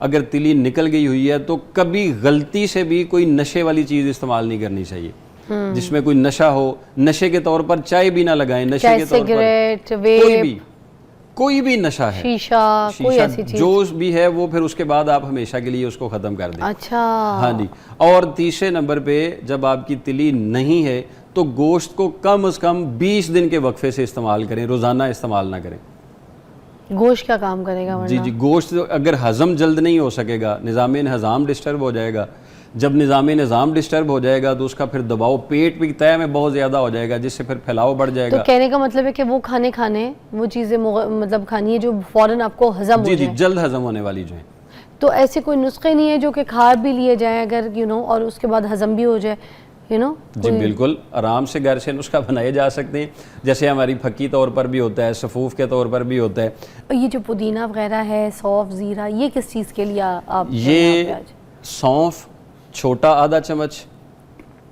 اگر تلی نکل گئی ہوئی ہے تو کبھی غلطی سے بھی کوئی نشے والی چیز استعمال نہیں کرنی چاہیے، جس میں کوئی نشہ ہو، نشے کے طور پر چائے بھی نہ لگائیں، نشے کے طور پر کوئی بھی نشہ ہے، شیشہ، کوئی ایسی چیز جو بھی ہے وہ پھر اس کے بعد آپ ہمیشہ کے لیے اس کو ختم کر دیں۔ اچھا ہاں جی۔ اور تیسرے نمبر پہ جب آپ کی تلی نہیں ہے تو گوشت کو کم از کم 20 دن کے وقفے سے استعمال کریں، روزانہ استعمال نہ کریں۔ گوشت کیا کام کرے گا؟ جی جی، گوشت اگر ہضم جلد نہیں ہو سکے گا، نظام ہضم ڈسٹرب ہو جائے گا، جب نظام ہضم ڈسٹرب ہو جائے گا تو اس کا پھر دباؤ پیٹ بھی تہ میں بہت زیادہ ہو جائے گا، جس سے پھر پھیلاؤ بڑھ جائے گا۔ تو کہنے کا مطلب ہے کہ وہ کھانے وہ چیزیں مطلب کھانی ہے جو فوراً آپ کو ہضم ہو جائے۔ جی جی، جلد ہضم ہونے والی جو ہیں۔ تو ایسے کوئی نسخے نہیں ہے جو کہ کھا بھی لیے جائیں اگر اور اس کے بعد ہضم بھی ہو جائے جی بالکل، آرام سے گھر سے نسخہ بنائے جا سکتے ہیں، جیسے ہماری پھکی طور پر بھی ہوتا ہے، سفوف کے طور پر بھی ہوتا ہے۔ یہ جو پودینہ وغیرہ ہے، سونف، زیرہ، یہ کس چیز کے لیے آپ؟ یہ سونف چھوٹا آدھا چمچ،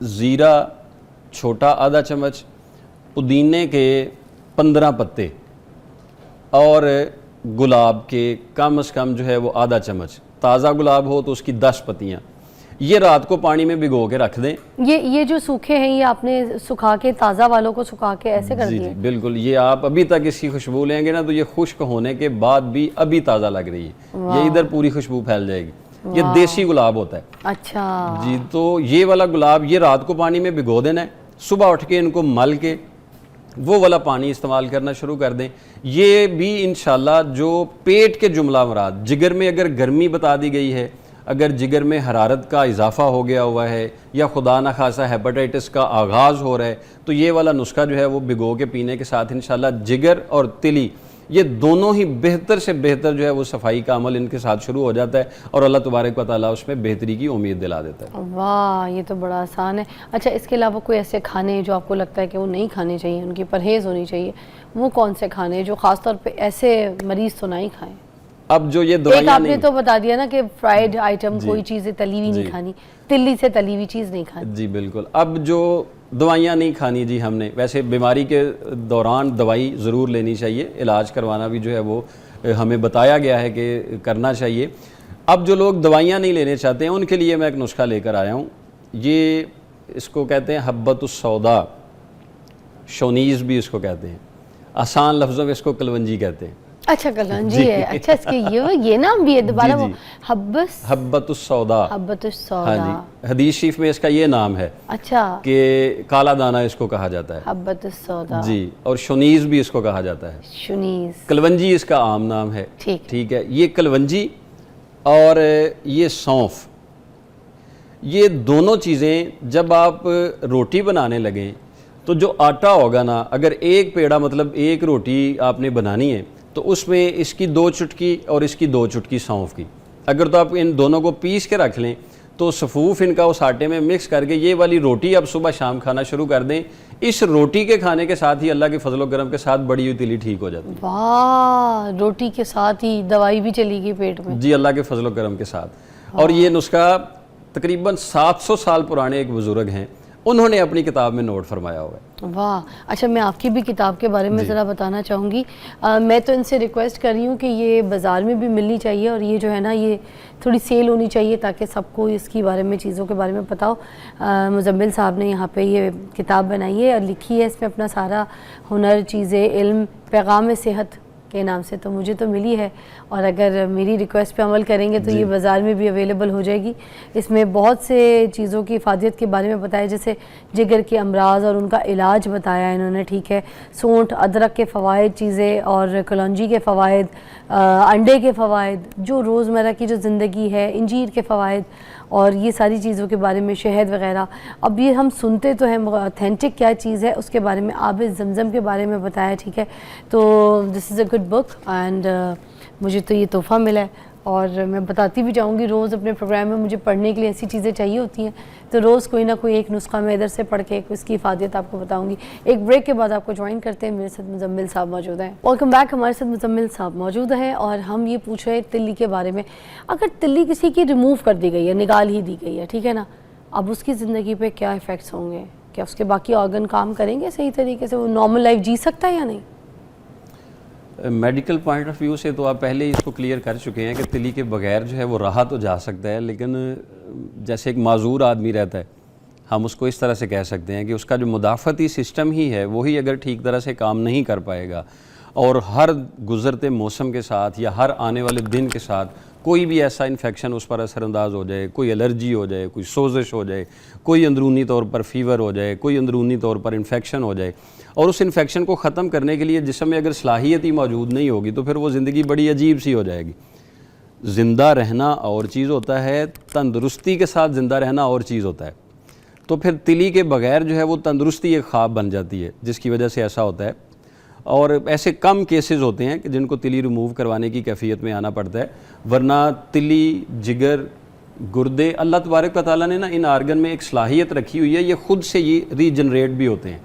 زیرہ چھوٹا آدھا چمچ، پودینے کے 15 پتے اور گلاب کے کم از کم جو ہے وہ آدھا چمچ، تازہ گلاب ہو تو اس کی 10 پتیاں، یہ رات کو پانی میں بھگو کے رکھ دیں۔ یہ جو سوکھے ہیں یہ آپ نے سکھا کے، تازہ والوں کو سکھا کے ایسے کر دیے؟ جی بالکل، یہ آپ ابھی تک اس کی خوشبو لیں گے نا تو یہ خشک ہونے کے بعد بھی ابھی تازہ لگ رہی ہے، یہ ادھر پوری خوشبو پھیل جائے گی۔ یہ دیسی گلاب ہوتا ہے۔ اچھا جی، تو یہ والا گلاب یہ رات کو پانی میں بھگو دینا ہے، صبح اٹھ کے ان کو مل کے وہ والا پانی استعمال کرنا شروع کر دیں۔ یہ بھی انشاءاللہ جو پیٹ کے جملہ مراد، جگر میں اگر گرمی بتا دی گئی ہے، اگر جگر میں حرارت کا اضافہ ہو گیا ہوا ہے یا خدا نہ خواستہ ہیپاٹائٹس کا آغاز ہو رہا ہے تو یہ والا نسخہ جو ہے وہ بھگو کے پینے کے ساتھ انشاءاللہ جگر اور تلی یہ دونوں ہی بہتر سے بہتر جو ہے وہ صفائی کا عمل ان کے ساتھ شروع ہو جاتا ہے اور اللہ تبارک و تعالیٰ اس میں بہتری کی امید دلا دیتا ہے۔ واہ، یہ تو بڑا آسان ہے۔ اچھا، اس کے علاوہ کوئی ایسے کھانے جو آپ کو لگتا ہے کہ وہ نہیں کھانے چاہیے، ان کی پرہیز ہونی چاہیے، وہ کون سے کھانے جو خاص طور پہ ایسے مریض تو نہیں کھائیں؟ اب جو یہ دوائیاں ایک آپ نے تو بتا دیا نا کہ فرائیڈ آئٹم کوئی چیزیں تلی ہوئی نہیں کھانی، تلی سے تلی ہوئی چیز نہیں کھانی۔ جی بالکل، اب جو دوائیاں نہیں کھانی جی ہم نے، ویسے بیماری کے دوران دوائی ضرور لینی چاہیے، علاج کروانا بھی جو ہے وہ ہمیں بتایا گیا ہے کہ کرنا چاہیے۔ اب جو لوگ دوائیاں نہیں لینے چاہتے ہیں ان کے لیے میں ایک نسخہ لے کر آیا ہوں، یہ اس کو کہتے ہیں حبۃ السودا، شونیز بھی اس کو کہتے ہیں، آسان لفظوں میں اس کو کلونجی کہتے ہیں۔ اچھا کلونجی ہے، اچھا اس کے یہ نام بھی ہے دوبارہ وہ حبۃ السودا۔ حبۃ السودا، ہاں جی، حدیث شریف میں اس کا یہ نام ہے اچھا کہ کالا دانہ اس کو کہا جاتا ہے، حبۃ السودا جی، اور شونیز بھی اس کو کہا جاتا ہے، شونیز، کلونجی اس کا عام نام ہے۔ ٹھیک ہے، یہ کلونجی اور یہ سونف، یہ دونوں چیزیں جب آپ روٹی بنانے لگیں تو جو آٹا ہوگا نا، اگر ایک پیڑا مطلب ایک روٹی آپ نے بنانی ہے تو اس میں اس کی 2 چٹکی اور اس کی 2 چٹکی سونف کی، اگر تو آپ ان دونوں کو پیس کے رکھ لیں تو صفوف ان کا اس آٹے میں مکس کر کے یہ والی روٹی اب صبح شام کھانا شروع کر دیں، اس روٹی کے کھانے کے ساتھ ہی اللہ کے فضل و کرم کے ساتھ بڑی ہوئی تلی ٹھیک ہو جاتی ہے۔ واہ، روٹی کے ساتھ ہی دوائی بھی چلی گئی پیٹ میں؟ جی، اللہ کے فضل و کرم کے ساتھ۔ اور یہ نسخہ تقریباً 700 سال پرانے ایک بزرگ ہیں، انہوں نے اپنی کتاب میں نوٹ فرمایا ہوا ہے۔ واہ، اچھا میں آپ کی بھی کتاب کے بارے میں ذرا بتانا چاہوں گی۔ میں تو ان سے ریکویسٹ کر رہی ہوں کہ یہ بازار میں بھی ملنی چاہیے اور یہ جو ہے نا یہ تھوڑی سیل ہونی چاہیے تاکہ سب کو اس کی بارے میں چیزوں کے بارے میں پتہ ہو۔ مزمل صاحب نے یہاں پہ یہ کتاب بنائی ہے اور لکھی ہے، اس میں اپنا سارا ہنر، چیزیں، علم، پیغام صحت کے نام سے تو مجھے تو ملی ہے، اور اگر میری ریکویسٹ پہ عمل کریں گے تو یہ بازار میں بھی اویلیبل ہو جائے گی۔ اس میں بہت سے چیزوں کی افادیت کے بارے میں بتایا، جیسے جگر کے امراض اور ان کا علاج بتایا انہوں نے، ٹھیک ہے، سونٹ، ادرک کے فوائد چیزیں اور کلونجی کے فوائد، انڈے کے فوائد، جو روزمرہ کی جو زندگی ہے، انجیر کے فوائد اور یہ ساری چیزوں کے بارے میں، شہد وغیرہ۔ اب یہ ہم سنتے تو ہیں اتھینٹک کیا چیز ہے، اس کے بارے میں آب زمزم کے بارے میں بتایا، ٹھیک ہے۔ تو دس از اے گڈ بک اینڈ مجھے تو یہ تحفہ ملا ہے اور میں بتاتی بھی جاؤں گی، روز اپنے پروگرام میں مجھے پڑھنے کے لیے ایسی چیزیں چاہیے ہوتی ہیں تو روز کوئی نہ کوئی ایک نسخہ میں ادھر سے پڑھ کے اس کی افادیت آپ کو بتاؤں گی۔ ایک بریک کے بعد آپ کو جوائن کرتے ہیں، میرے ساتھ مزمل صاحب موجود ہیں۔ ویلکم بیک، ہمارے ساتھ مزمل صاحب موجود ہیں اور ہم یہ پوچھ رہے ہیں تلی کے بارے میں۔ اگر تلی کسی کی ریموو کر دی گئی ہے، نکال ہی دی گئی ہے، ٹھیک ہے نا، اب اس کی زندگی پہ کیا ایفیکٹس ہوں گے؟ کیا اس کے باقی آرگن کام کریں گے صحیح طریقے سے؟ وہ نارمل لائف جی سکتا ہے یا نہیں؟ میڈیکل پوائنٹ آف ویو سے تو آپ پہلے اس کو کلیئر کر چکے ہیں کہ تلی کے بغیر جو ہے وہ رہا تو جا سکتا ہے، لیکن جیسے ایک معذور آدمی رہتا ہے، ہم اس کو اس طرح سے کہہ سکتے ہیں کہ اس کا جو مدافعتی سسٹم ہی ہے وہی اگر ٹھیک طرح سے کام نہیں کر پائے گا، اور ہر گزرتے موسم کے ساتھ یا ہر آنے والے دن کے ساتھ کوئی بھی ایسا انفیکشن اس پر اثر انداز ہو جائے، کوئی الرجی ہو جائے، کوئی سوزش ہو جائے، کوئی اندرونی طور پر فیور ہو جائے، کوئی اندرونی طور پر انفیکشن ہو جائے، اور اس انفیکشن کو ختم کرنے کے لیے جسم میں اگر صلاحیت ہی موجود نہیں ہوگی تو پھر وہ زندگی بڑی عجیب سی ہو جائے گی۔ زندہ رہنا اور چیز ہوتا ہے، تندرستی کے ساتھ زندہ رہنا اور چیز ہوتا ہے۔ تو پھر تلی کے بغیر جو ہے وہ تندرستی ایک خواب بن جاتی ہے، جس کی وجہ سے ایسا ہوتا ہے، اور ایسے کم کیسز ہوتے ہیں کہ جن کو تلی ریموو کروانے کی کیفیت میں آنا پڑتا ہے، ورنہ تلی، جگر، گردے، اللہ تبارک و تعالیٰ نے نا ان آرگن میں ایک صلاحیت رکھی ہوئی ہے، یہ خود سے یہ ری جنریٹ بھی ہوتے ہیں۔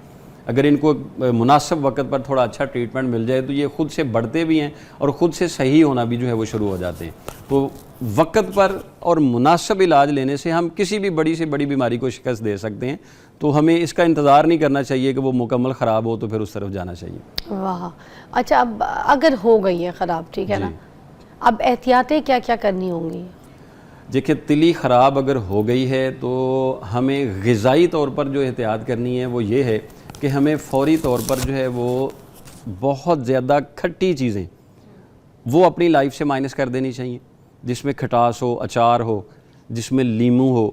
اگر ان کو مناسب وقت پر تھوڑا اچھا ٹریٹمنٹ مل جائے تو یہ خود سے بڑھتے بھی ہیں اور خود سے صحیح ہونا بھی جو ہے وہ شروع ہو جاتے ہیں۔ تو وقت پر اور مناسب علاج لینے سے ہم کسی بھی بڑی سے بڑی بیماری کو شکست دے سکتے ہیں، تو ہمیں اس کا انتظار نہیں کرنا چاہیے کہ وہ مکمل خراب ہو تو پھر اس طرف جانا چاہیے۔ واہ، اچھا اب اگر ہو گئی ہے خراب، ٹھیک ہے نا، اب احتیاطیں کیا کیا کرنی ہوں گی؟ دیکھیں، تلی خراب اگر ہو گئی ہے تو ہمیں غذائی طور پر جو احتیاط کرنی ہے وہ یہ ہے کہ ہمیں فوری طور پر جو ہے وہ بہت زیادہ کھٹی چیزیں وہ اپنی لائف سے مائنس کر دینی چاہیے، جس میں کھٹاس ہو، اچار ہو، جس میں لیمو ہو،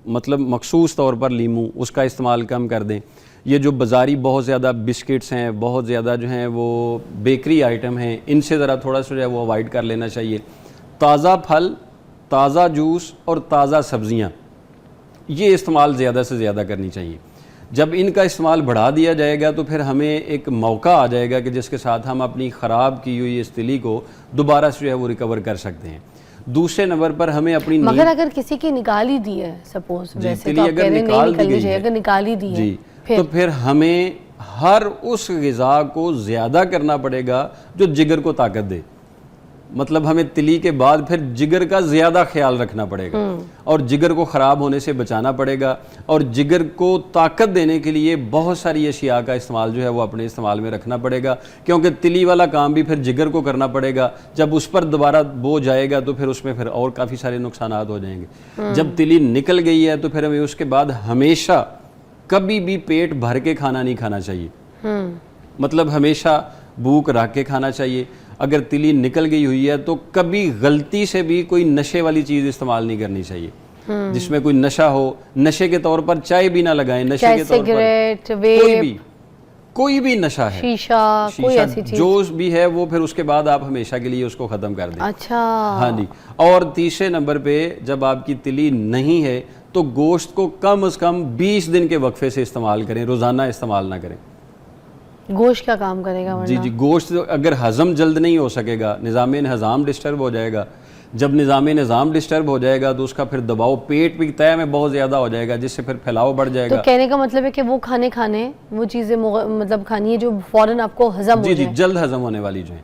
مطلب مخصوص طور پر لیمو، اس کا استعمال کم کر دیں۔ یہ جو بازاری بہت زیادہ بسکٹس ہیں، بہت زیادہ جو ہیں وہ بیکری آئٹم ہیں، ان سے ذرا تھوڑا سا جو ہے وہ اوائڈ کر لینا چاہیے۔ تازہ پھل، تازہ جوس اور تازہ سبزیاں، یہ استعمال زیادہ سے زیادہ کرنی چاہیے۔ جب ان کا استعمال بڑھا دیا جائے گا تو پھر ہمیں ایک موقع آ جائے گا کہ جس کے ساتھ ہم اپنی خراب کی ہوئی اس تلی کو دوبارہ سے جو ہے وہ ریکور کر سکتے ہیں۔ دوسرے نمبر پر ہمیں اپنی مگر اگر کسی کی نکال ہی دی ہے، سپوز ویسے تلی تو آپ اگر کہہ رہے ہیں نہیں نکال دی نکلنی گئی چاہیے، ہے، اگر نکال ہی دی ہے جی، تو پھر ہمیں ہر اس غذا کو زیادہ کرنا پڑے گا جو جگر کو طاقت دے۔ مطلب ہمیں تلی کے بعد پھر جگر کا زیادہ خیال رکھنا پڑے گا، اور جگر کو خراب ہونے سے بچانا پڑے گا، اور جگر کو طاقت دینے کے لیے بہت ساری اشیاء کا استعمال جو ہے وہ اپنے استعمال میں رکھنا پڑے گا، کیونکہ تلی والا کام بھی پھر جگر کو کرنا پڑے گا۔ جب اس پر دوبارہ بو جائے گا تو پھر اس میں پھر اور کافی سارے نقصانات ہو جائیں گے۔ جب تلی نکل گئی ہے تو پھر ہمیں اس کے بعد ہمیشہ کبھی بھی پیٹ بھر کے کھانا نہیں کھانا چاہیے، مطلب ہمیشہ بھوک رکھ کے کھانا چاہیے۔ اگر تلی نکل گئی ہوئی ہے تو کبھی غلطی سے بھی کوئی نشے والی چیز استعمال نہیں کرنی چاہیے، جس میں کوئی نشہ ہو۔ نشے کے طور پر چائے بھی نہ لگائیں، نشے کے طور سگریٹ، پر کوئی بھی نشہ ہے، شیشہ، کوئی ایسی چیز جو بھی ہے وہ پھر اس کے بعد آپ ہمیشہ کے لیے اس کو ختم کر دیں۔ اچھا، ہاں جی۔ اور تیسرے نمبر پہ جب آپ کی تلی نہیں ہے تو گوشت کو کم از کم 20 دن کے وقفے سے استعمال کریں، روزانہ استعمال نہ کریں۔ گوشت کیا کام کرے گا ورنہ؟ جی، گوشت اگر ہضم جلد نہیں ہو سکے گا، نظام ہضام ڈسٹرب ہو جائے گا۔ جب نظام ڈسٹرب ہو جائے گا تو اس کا پھر دباؤ پیٹ بھی تہ میں بہت زیادہ ہو جائے گا، جس سے پھر پھیلاؤ بڑھ جائے گا۔ تو کہنے کا مطلب ہے کہ وہ کھانے وہ چیزیں مطلب کھانی ہے جو فوراً آپ کو ہضم ہو جی جائے۔ جلد ہضم ہونے والی جو ہیں۔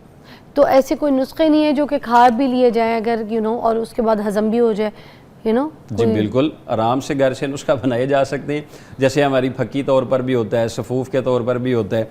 تو ایسے کوئی نسخے نہیں ہے جو کہ کھا بھی لیے جائیں اگر اور اس کے بعد ہضم بھی ہو جائے؟ جی بالکل، آرام سے گھر سے نسخہ بنائے جا سکتے ہیں، جیسے ہماری پھکی طور پر بھی ہوتا ہے، سفوف کے طور پر بھی ہوتا ہے۔